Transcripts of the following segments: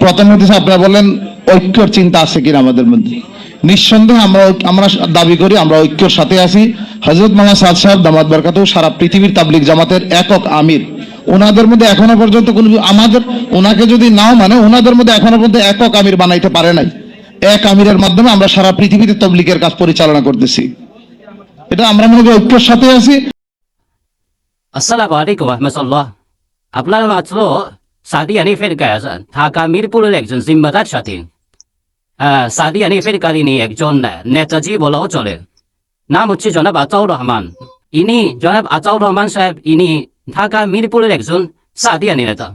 প্রথম হচ্ছে আপনারা বলেন ঐক্যর চিন্তা আছে কিনা আমাদের মধ্যে। নিঃসন্দেহে আমরা দাবি করি আমরা ঐক্যর সাথে আছি। হযরত মাওলানা সাদ সাহেব দামাত বরকাতুহু সারা পৃথিবীর তাবলীগ জামাতের একক আমির। ওনাদের মধ্যে এখনো পর্যন্ত কোন আমাদের ওনাকে যদি নাও মানে ওনাদের মধ্যে এখনো পর্যন্ত একক আমির বানাইতে পারে নাই। এক আমিরের মাধ্যমে আমরা সারা পৃথিবীতে তাবলীগের কাজ পরিচালনা করতেছি। এটা আমরা মনে করি ঐক্যর সাথে আছি। আসসালামু আলাইকুম রহমতুল্লাহ। আপনার মাত্র সাদিয়ানি ফেরকায় আছেন, ঢাকা মিরপুরের একজন জিম্মাদার সাথী। সাদিয়ানি ফেরকার ইনি একজন নেতাজি বলাও চলে। নাম হচ্ছে জনাব আতাউর রহমান। জনাব আতাউর রহমান সাহেব ইনি ঢাকা মিরপুরের একজন সাদিয়ানি নেতা।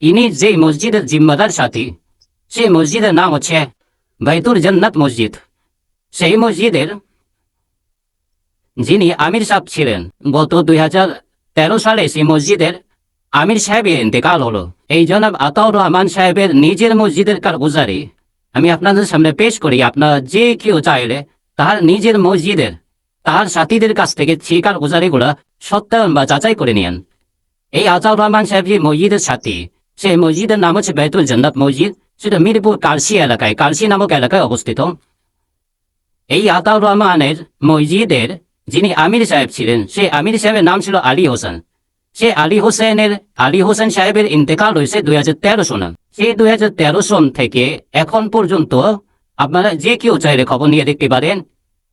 ইনি যে মসজিদের জিম্মাদার সাথী, সেই মসজিদের নাম হচ্ছে বাইতুল জান্নাত মসজিদ। সেই মসজিদের যিনি আমির সাহেব ছিলেন, গত 2013 সালে সেই মসজিদের আমির সাহেবের ইন্তেকাল হলো। এই জনাব আতাউর রহমান সাহেবের নিজের মসজিদের কারগুজারি আমি আপনাদের সামনে পেশ করি। আপনারা যে কেউ চাইলে তার নিজের মসজিদের তার সাথীদের কাছ থেকে সেই কারগুজারিগুলা সত্যায়ন বা যাচাই করে নিয়েন। এই আতাউর রহমান সাহেব যে মসজিদের সাথী, সেই মসজিদের নাম হচ্ছে বাইতুল জান্নাত মসজিদ। সেটা মিরপুর কালসি এলাকায়, কালসি নামক এলাকায় অবস্থিত। এই আতাউর রহমানের মসজিদের যিনি আমির সাহেব ছিলেন, সেই আমির সাহেবের নাম ছিল আলী হোসেন। সেই আলী হোসেন সাহেবের ইন্তেকাল হয়েছে 2013 সনে। সেই 2013 সন থেকে এখন পর্যন্ত আপনারা যে কেউ চাইলে খবর নিয়ে দেখতে পারেন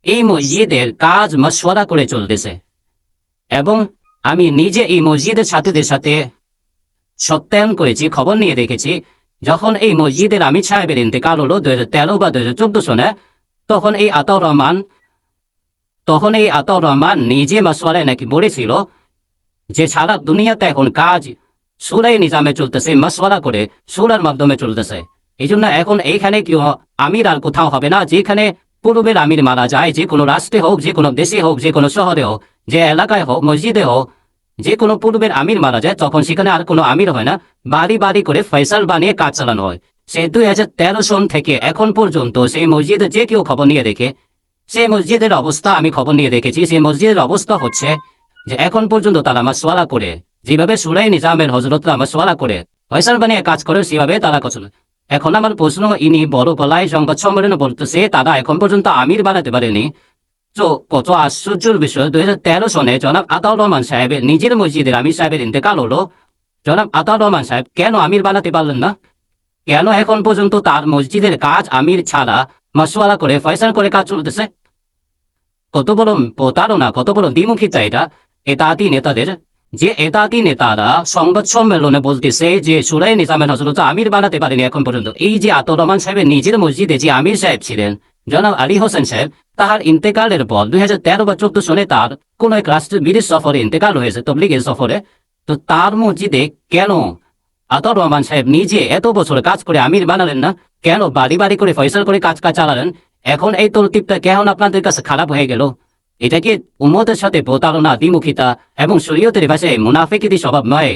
এই মসজিদের কাজ মশওয়ারা করে চলতেছে। এবং আমি নিজে এই মসজিদের সাথীদের সাথে সত্যায়ন করেছি, খবর নিয়ে দেখেছি। যখন এই মসজিদের আমির সাহেবের ইন্তেকাল হলো 2013 বা 2014 সনে, তখন এই আতাউর রহমান নিজে মশওয়ারায় নাকি বলেছিল যে সারা দুনিয়াতে এখন কাজ সুরাই নিজামে চলতেছে, মশওয়ারা করে সুরার মাধ্যমে চলতেছে। এই জন্য এখন এইখানে কেউ আমির আর কোথাও হবে না। যেখানে পূর্বের আমির মারা যায়, যে কোনো রাষ্ট্রে হোক, যে কোনো দেশে হোক, যে কোনো শহরে হোক, যে এলাকায় হোক, মসজিদে হোক, যে কোনো পূর্বের আমির মারা যায়, তখন সেখানে আর কোনো আমির হয় না। বাড়ি বাড়ি করে ফয়সাল বানিয়ে কাজ চালানো হয়। সে 2013 সন থেকে এখন পর্যন্ত সেই মসজিদে যে কেউ খবর নিয়ে দেখে, সেই মসজিদের অবস্থা আমি খবর নিয়ে দেখেছি। সেই মসজিদের অবস্থা হচ্ছে যে এখন পর্যন্ত তারা মাসওয়ারা করে, যেভাবে সুরাই নিজামের হযরতরা মাসওয়ারা করে ফয়সাল বানিয়ে কাজ করে, সেভাবে তারা কাজ করে। এখন আমার প্রশ্ন, ইনি বড় গলায় সংবাদ সম্মেলনে বলতেছে তারা এখন পর্যন্ত আমির বানাতে পারেনি। তো কত আশ্চর্যের বিষয়, 2013 সনে জনাব আতাউর রহমান সাহেবের নিজের মসজিদের আমির সাহেবের ইন্তেকাল হলো। জনাব আতাউর রহমান সাহেব কেন আমির বানাতে পারলেন না? কেন এখন পর্যন্ত তার মসজিদের কাজ আমির ছাড়া মাসওয়ারা করে ফয়সাল করে কাজ চলতেছে? কত বড় প্রতারণা, কত বড় দ্বিমুখিতা এটা এতাতি নেতাদের। যে এতাতি নেতারা সংবাদ সম্মেলনে বলতেছে যে সুরাই নিজামের হযরত আমির বানাতে পারেনি এখন পর্যন্ত। এই যে আতাউর রহমান সাহেবের নিজের মসজিদে যে আমির সাহেব ছিলেন জনাব আলী হোসেন সাহেব, তাহার ইন্তেকালের পর 2013 বা 2014 সনে তার কোন এক রাষ্ট্রের বিদেশ সফরে ইন্তেকাল হয়েছে, তবলিগের সফরে। তো তার মসজিদে কেন আতাউর রহমান সাহেব নিজে এত বছর কাজ করে আমির বানালেন না? কেন বাড়ি বাড়ি করে ফয়সাল করে কাজ চালালেন? এখন এই তরতিবটা কেন আপনাদের কাছে খারাপ হয়ে গেল? এটা কি উম্মতের সাথে প্রতারণা, দ্বিমুখিতা এবং শরীয়তের ভাষায় মুনাফিকী স্বভাব নয়?